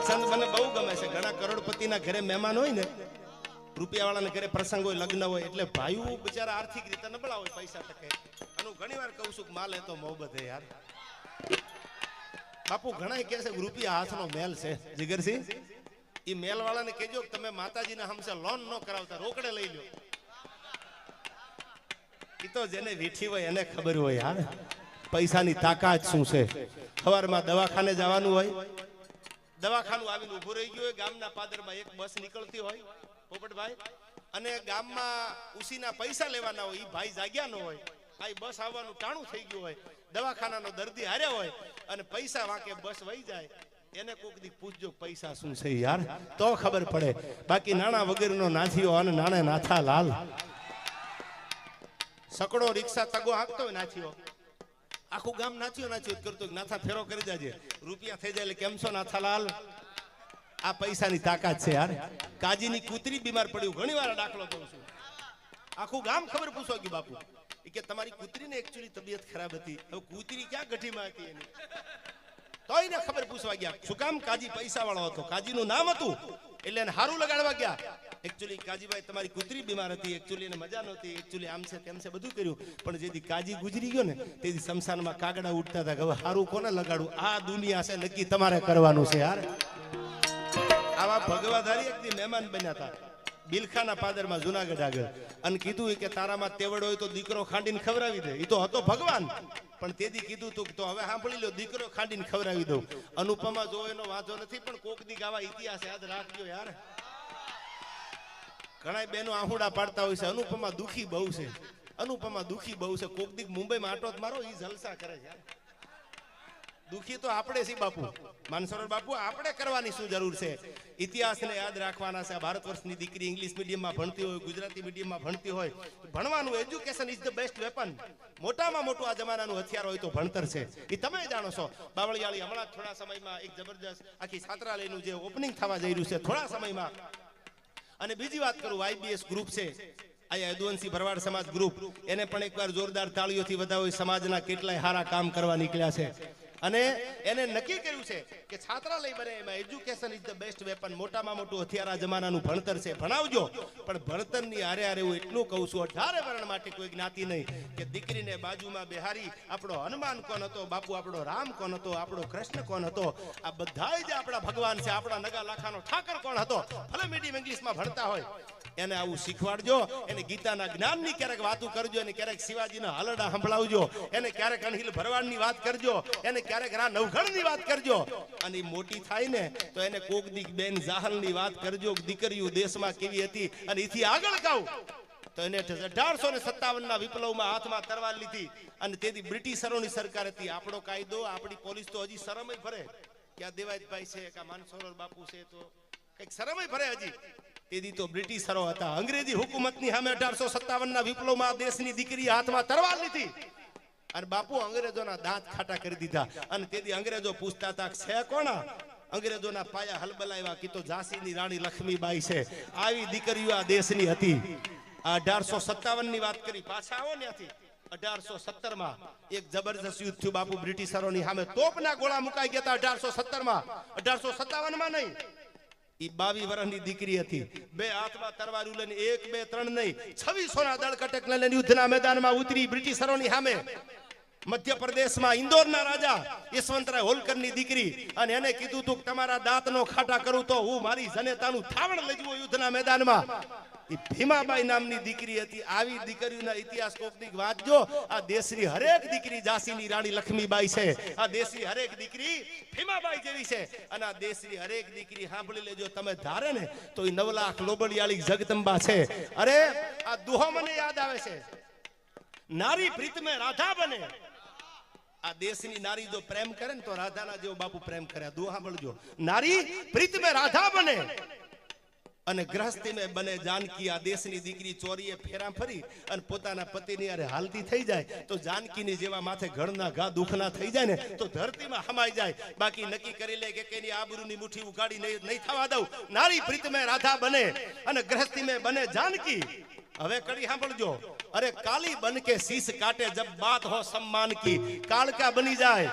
છંદ મને બહુ ગમે છે. ઘણા કરોડપતિના ઘરે મહેમાન હોય ને, રૂપિયાવાળાના ઘરે પ્રસંગ હોય, લગ્ન હોય, એટલે ભાઈઓ બિચારા આર્થિક રીતે નબળા હોય, પૈસા ટકે. અને હું ઘણી વાર કહું છું કે માલ એ તો મોહબ્બત હે યાર. બાપુ ઘણા કહે છે કે રૂપિયા હાથનો મેલ છે. જીગરસિંહ, એ મેલ વાળાને કહેજો કે તમે માતાજીના હમસે લોન ન કરાવતા, રોકડે લઈ લો. એ તો જેને વીઠી હોય એને ખબર હોય યાર પૈસાની તાકાત શું છે. સવારમાં દવાખાને જવાનું હોય, દવાખાનું આવીને ઉભું રહી ગયું હોય, ગામના પાદરમાં એક બસ નીકળતી હોય પોપટભાઈ, અને ગામમાં ઉસીના પૈસા લેવાના હોય, એ ભાઈ જાગ્યા ન હોય, આ બસ આવવાનું ટાણું થઈ ગયું હોય, દવાખાનાનો દર્દી હાર્યા હોય અને પૈસા વાંકે બસ વહી જાય, એને કોક દી પૂછજો પૈસા શું છે યાર, તો ખબર પડે. બાકી નાણા વગરનો નાથીઓ અને નાણે નાથા લાલ. સકડો રિક્ષા તગો હાંકતો હોય નાથીઓ, આખું ગામ નાથીઓ નાથીઓ કરતો, નાથા ફેરો કરી જાજે, રૂપિયા થઈ જાય એટલે કેમ છો નાથાલાલ. આ પૈસાની તાકાત છે યાર. કાજીની કૂતરી બીમાર પડ્યું, ઘણી વાર દાખલો દઉં છું, આખું ગામ ખબર પૂછો કે બાપુ કે તમારી કૂતરીને એકચ્યુઅલી તબિયત ખરાબ હતી, હવે કૂતરી ક્યાં ગઠીમાં હતી એની, તો એને ખબર પૂછવા ગયા. શું કામ? કાજી પૈસા વાળો હતો, કાજીનું નામ હતું એટલે એને હારું લગાડવા ગયા. એકચ્યુઅલી કાજીભાઈ તમારી કૂતરી બીમાર હતી, એકચ્યુઅલી એને મજા નહોતી, એકચ્યુઅલી આમ છે તેમ છે બધું કર્યું, પણ જેથી કાજી ગુજરી ગયો ને તેથી શમશાનમાં કાગડા ઉઠતા હતા કે હવે હારું કોને લગાડું, આ દુનિયા છે નક્કી તમારે કરવાનું છે યાર. આવા ભગવાધારી એક દી મહેમાન બન્યા હતા બિલખાના પાદરમાં જુનાગઢ આગળ, અને કીધું કે તારામાં તેવડ હોય તો દીકરો ખાંડીને ખવડાવી દે. એ તો હતો ભગવાન, પણ તેથી કીધું તું તો હવે સાંભળી લો, દીકરો ખાંડીને ખવડાવી દઉં. અનુપમા જો એનો વાંધો નથી, પણ કોક દી ગાવા ઇતિહાસ યાદ રાખજો યાર. ઘણા બહેનો આહુડા પાડતા હોય છે, અનુપમા દુખી બહુ છે, અનુપમા દુખી બહુ છે. કોક દી મુંબઈમાં આટો મારો, એ જલસા કરે છે યાર. દુખી તો આપણે છીએ બાપુ, માનસરોવર બાપુ, આપણે કરવાની શું જરૂર છે? ઇતિહાસને યાદ રાખવાના છે. ભારત વર્ષની દીકરી ઇંગ્લિશ મીડિયમમાં ભણતી હોય, ગુજરાતી મીડિયમમાં ભણતી હોય, ભણવાનું, education is the best weapon. મોટામાં મોટું આ જમાનાનું હથિયાર હોય તો ભણતર છે. એ તમે જાણો છો. બાવળિયાળી હમણાં થોડા સમયમાં એક જબરજસ્ત આખી છાત્રાલયનું જે ઓપનિંગ થવા જઈ રહ્યું છે થોડા સમયમાં. અને બીજી વાત કરું, YBS ગ્રુપ છે, આયા યદુવંશી ભરવાડ સમાજ ગ્રુપ, એને પણ એકવાર જોરદાર તાળીઓથી વધાવો. સમાજના કેટલાય સારા કામ કરવા નીકળ્યા છે, અને એને નક્કી કર્યું છે કે છાત્રાલય બને એમાં education is the best weapon. મોટામાં મોટું હથિયાર આ જમાનાનું ભણતર છે, ભણાવજો. પણ ભણતરની હારે હારે હું એટલું કહું છું, 18 વર્ણ માટે કોઈ જ્ઞાતિ નહીં, કે દીકરીને બાજુમાં બેહારી આપણો હનુમાન કોણ હતો, બાપુ આપણો રામ કોણ હતો, આપણો કૃષ્ણ કોણ હતો, આ બધા જ આપણા ભગવાન છે. આપણા નગા લાખાનો ઠાકર કોણ હતો, ભલે મીડિયમ ઇંગ્લિશમાં ભણતા હોય, એને આવું શીખવાડજો. એને ગીતાના જ્ઞાનની ક્યારેક વાતો કરજો, એને ક્યારેક શિવાજીના હાલડા સંભળાવજો, એને ક્યારેક અણહિલ ભરવાડની વાત કરજો, એને ક્યારેક રા નવઘણની વાત કરજો. અને મોટી થાય ને તો એને કોક દી બેન જાહલની વાત કરજો, દીકરીઓ દેશમાં કેવી હતી. અને એથી આગળ કહું તો એને 1857ના વિપ્લવમાં હાથમાં તરવાર લીધી, અને તેથી બ્રિટિશરોની સરકાર હતી. આપણો કાયદો, આપણી પોલીસ તો હજી શરમય ભરે કે આ દેવાયતભાઈ છે કે માનસરોવર બાપુ છે, તો કઈક શરમય ભરે હજી. તેથી તો બ્રિટિશરો હતા. અંગ્રેજી હુકુમતની સામે 1857ના વિપ્લવમાં દેશની દીકરી હાથમાં તરવાર લીધી, અને બાપુ અંગ્રેજોના દાંત ખાટા કરી દીધા. અને તેથી અંગ્રેજો પૂછતા હતા છે કોણ? અંગ્રેજોના પાયા હલબલાવ્યા કે તો ઝાંસીની રાણી લક્ષ્મીબાઈ છે. આવી દીકરીઓ આ દેશની હતી. આ 1857ની વાત કરી, પાછા આવો ત્યાંથી 1817માં એક જબરજસ્ત યુદ્ધ થયું બાપુ બ્રિટિશરોની સામે. તોપના ગોળા મુકાઈ ગયા હતા 1817માં, 1857માં નહીં. 22 વર્ષની દીકરી હતી. બે હાથમાં તરવાર લઈને 1 2 3 નહીં, 2600ના દળ કટક લઈને યુદ્ધના મેદાનમાં ઉતરી બ્રિટિશરોની સામે. મધ્યપ્રદેશમાં ઇન્દોરના રાજા યશવંતરાય હોલકરની દીકરી, અને એને કીધું તું તમારા દાંતનો ખાટા કરું તો હું મારી જનેતાનું થાવણ લઈ જવું યુદ્ધના મેદાનમાં. એ ભીમાબાઈ નામની દીકરી હતી. આવી દીકરીઓના ઇતિહાસ કોકની વાંચજો. આ દેશની હરેક દીકરી ઝાંસીની રાણી લક્ષ્મીબાઈ છે, આ દેશની હરેક દીકરી ભીમાબાઈ જેવી છે. અને આ દેશની હરેક દીકરી સાંભળી લેજો, તમે ધારે ને તો એ 9 લાખ લોબડિયાળી જગદંબા છે. અરે આ દુહો મને યાદ આવે છે, નારી પ્રીત में રાધા બને. આ દેશની નારી જો પ્રેમ કરે ને તો રાધાના જેવો બાપુ પ્રેમ કરે. દુહા સાંભળજો, નારી પ્રીત में રાધા બને અને ગ્રહસ્થી में બને જાનકી. આ દેશની દીકરી ચોરીએ ફેરા ફરી અને પોતાના પતિની હારે હાલતી થઈ જાય તો જાનકીની જેવા માથે ઘરના ઘા દુખના થઈ જાય ને તો ધરતીમાં હમાઈ જાય. બાકી નક્કી કરી લે કે કેની આબરૂની મુઠ્ઠી ઉગાડી નહીં થવા દઉં. નારી પ્રીત में રાધા બને અને ગ્રહસ્થી में બને જાનકી. હવે કડી સાંભળજો, અરે કાली बन के शीश काटे जब बात हो सम्मान की. कालका बनी जाए,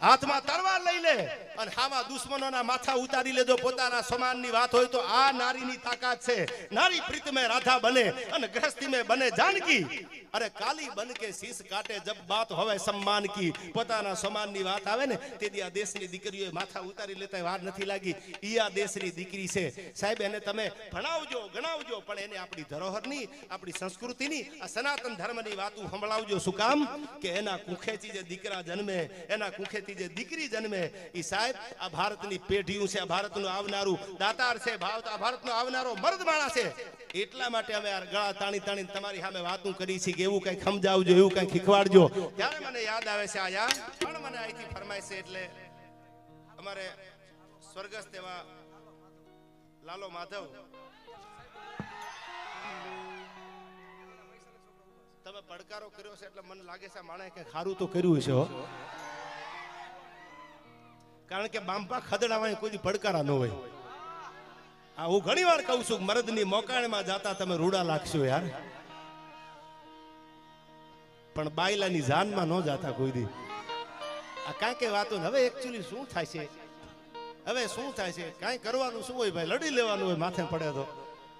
हाथ में तलवार लई ले અને હાવા દુશ્મનોના માથા ઉતારી લેજો પોતાના સમાનની વાત હોય તો આ નારીની તાકાત છે નારી પ્રીત में राधा बने અને गृहस्थी में बने जानकी अरे काली बन के शीश काटे जब बात होवे सम्मान की પોતાના સમાનની વાત આવે ને તેથી આ દેશની દીકરીઓએ માથા ઉતારી લેતા વાર નથી લાગી ઈ આ દેશની દીકરી છે સાહેબ એને તમે ભણાવજો ગણાવજો પણ એને આપણી ધરોહરની આપણી સંસ્કૃતિની આ સનાતન ધર્મની વાતો સંભળાવજો શું કામ કે એના કુખેથી જે દીકરા જન્મે એના કુખેથી જે દીકરી જન્મે ઈ સાહેબ આ ભારતની પેઢીયું છે આ ભારતનું આવનારું દાતાર છે આ ભારતનો આવનારો મર્દ માણસ છે એટલા માટે અમે આ ગળા તાણી તાણી તમારી સામે વાતો કરી છે કે એવું કઈ સમજાવજો એવું કઈ શીખવાડજો ત્યારે મને યાદ આવે છે આયા પણ મને અહીંથી ફરમાય છે એટલે અમારે સ્વર્ગસ્થ એવા લાલો માધવ તમે પડકારો કર્યો છે એટલે મને લાગે છે માણે કે ખારું તો કર્યું છે કારણ કે બાંપા ખદડાવાય કોઈ પડકારા ન હોય આ હું ઘણી વાર કહું છું મરદની મોકાણમાં જાતા તમે રૂડા લાગશો યાર પણ બાયલાની જાનમાં ન જાતા કોઈ દી આ કાંઈ કઈ વાતો હવે એકચ્યુઅલી શું થાય છે હવે શું થાય છે કાંઈ કરવાનું શું હોય ભાઈ લડી લેવાનું હોય માથે પડે તો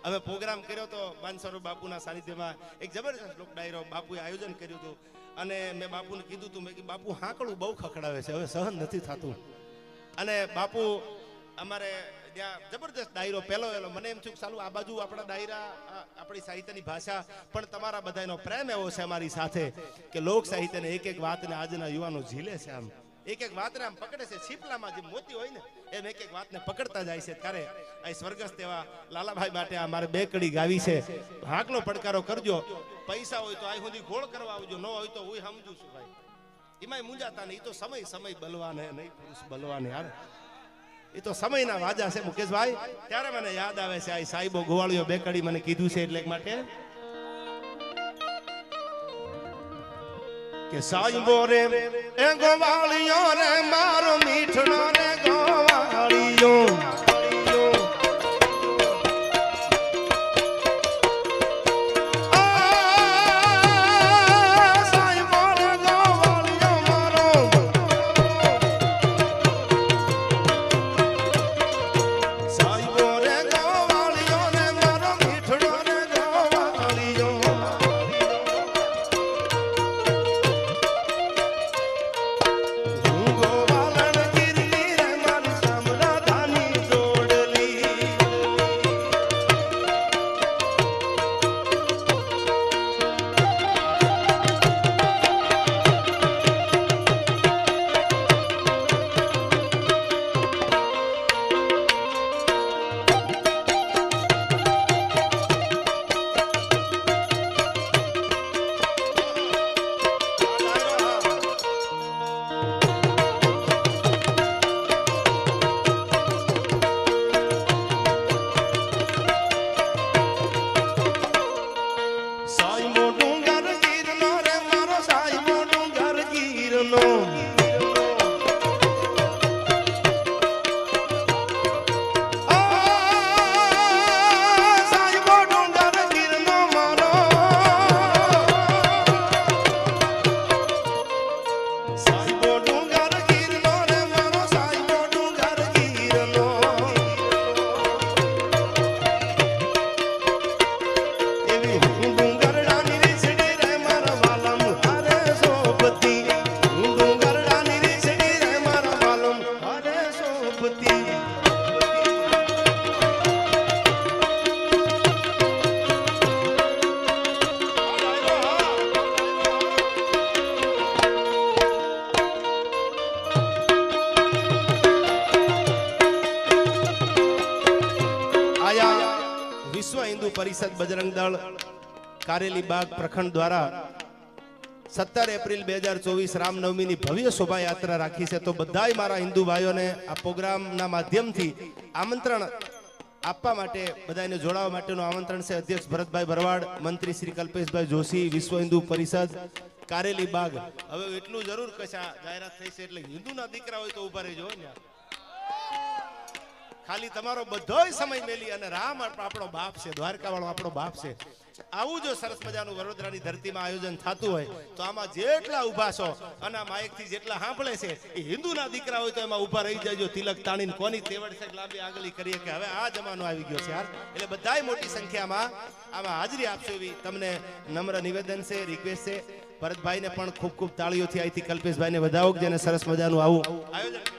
હવે પ્રોગ્રામ કર્યો તો માનસરોવર બાપુના સાનિધ્યમાં એક જબરજસ્ત લોક ડાયરો બાપુએ આયોજન કર્યું હતું અને મેં બાપુને કીધું હતું મેં કે બાપુ હાંકડું બહુ ખખડાવે છે હવે સહન નથી થતું અને બાપુ અમારે ત્યાં જબરદસ્ત ડાયરો પહેલો મને એમ થયું કે ચાલુ આ બાજુ આપણા ડાયરા આપણી સાહિત્યની ભાષા પણ તમારા બધાનો પ્રેમ એવો છે અમારી સાથે કે લોક સાહિત્યને એક એક વાતને આજના યુવાનો ઝીલે છે આમ એક એક વાતને આમ પકડે છે છીપલામાં જે મોતી હોય ને એમ એક એક વાતને પકડતા જાય છે ત્યારે આ સ્વર્ગસ્થ એવા લાલાભાઈ માટે આ મારે બે કડી ગાવી છે હાકનો પડકારો કરજો પૈસા હોય તો આ સુધી ગોળ કરવા આવજો ન હોય તો હું સમજુ છું ભાઈ એમાંય મૂંઝાતા નહીં તો સમય બલવાને નહીં પુરુષ બલવાને યાર એ તો સમયના વાજા છે મુકેશભાઈ ત્યારે મને યાદ આવે છે આ સાહેબો ગોવાળીઓ બે કડી મને કીધું છે એટલે માટે કે સાહેબો રે એ ગોવાળીઓ રે મારો મીઠડો રે ગોવાળીઓ પરિષદ બજરંગ દળ કારેલી બાગ પ્રખંડ દ્વારા 17 એપ્રિલ 2024 રામનવમીની ભવ્ય શોભાયાત્રા રાખી છે તો બધાય મારા હિન્દુ ભાઈઓને આ પ્રોગ્રામના માધ્યમથી આમંત્રણ આપવા માટે બધાને જોડાવા માટેનું આમંત્રણ છે અધ્યક્ષ ભરતભાઈ ભરવાડ મંત્રી શ્રી કલ્પેશભાઈ જોશી વિશ્વ હિન્દુ પરિષદ કારેલી બાગ હવે એટલું જરૂર કશા જાહેરાત થઈ છે એટલે હિન્દુના દીકરા હોય તો ઉભા રહેજો ને ખાલી તમારો બધોય સમય મેલી અને રામ આપણો બાપ છે, દ્વારકા વાળો આપણો બાપ છે. આવું જો સરસ મજાનું વડોદરાની ધરતીમાં આયોજન થતું હોય તો આમાં જેટલા ઊભા છો અને આ માઇકથી જેટલા સાંભળે છે એ હિન્દુના દીકરા હોય તો એમાં ઊભા રહી જાયજો. તિલક તાણીને કોની તેવડ છે લાંબી આગળી કરીએ કે હવે આ જમાનો આવી ગયો છે યાર. એટલે બધાય મોટી સંખ્યામાં આમાં હાજરી આપશો એવી તમને નમ્ર નિવેદન છે, રિક્વેસ્ટ છે. ભરતભાઈને પણ ખૂબ ખૂબ તાળીઓથી અહીંથી કલ્પેશભાઈને વધાવો જેને સરસ મજાનું આવું આયોજન